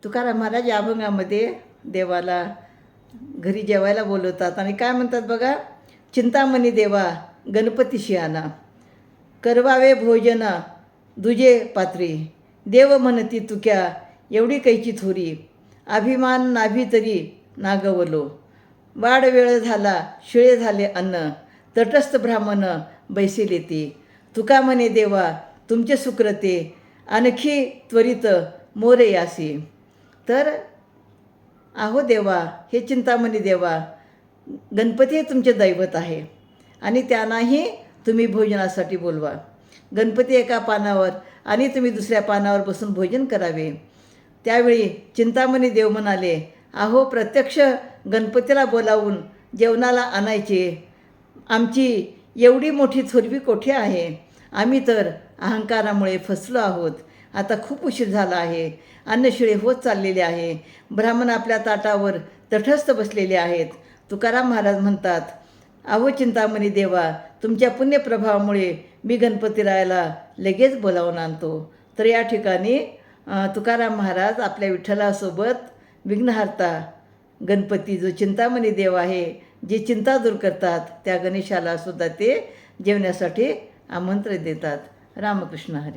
तुकाराम महाराज या अभंगामध्ये देवाला घरी जेवायला बोलवतात आणि काय म्हणतात बघा. चिंतामणी देवा गणपतीशी आणा, करवावे भोजन दुजे पात्री, देव म्हणती तुक्या एवढी कैची थोरी, अभिमान नाभी तरी नागवलो, वाढ वेळ झाला शिळे झाले अन्न, तटस्थ ब्राह्मण बैसेले ती, तुका म्हणे देवा तुमचे सुक्रते, आणखी त्वरित मोरे यासी. तर आहो देवा, हे चिंतामणी देवा, गणपती हे तुमचे दैवत आहे आणि त्यांनाही तुम्ही भोजनासाठी बोलवा. गणपती एका पानावर आणि तुम्ही दुसऱ्या पानावर बसून भोजन करावे. त्यावेळी चिंतामणी देव म्हणाले, अहो प्रत्यक्ष गणपतीला बोलावून जेवणाला आणायचे, आमची एवढी मोठी थोरवी कोठे आहे. आम्ही तर अहंकारामुळे फसलो आहोत. आता खूप उशीर झाला आहे, अन्नशिळे होत चाललेले आहे, ब्राह्मण आपल्या ताटावर तटस्थ बसलेले आहेत. तुकाराम महाराज म्हणतात, अहो चिंतामणी देवा, तुमच्या पुण्यप्रभावामुळे मी गणपतीरायाला लगेच बोलावून आणतो. तर या ठिकाणी तुकाराम महाराज आपल्या विठ्ठलासोबत विघ्नहर्ता गणपती जो चिंतामणी देव आहे, जे चिंता दूर करतात, त्या गणेशाला सुद्धा ते जेवण्यासाठी आमंत्रण देतात. रामकृष्ण हरी.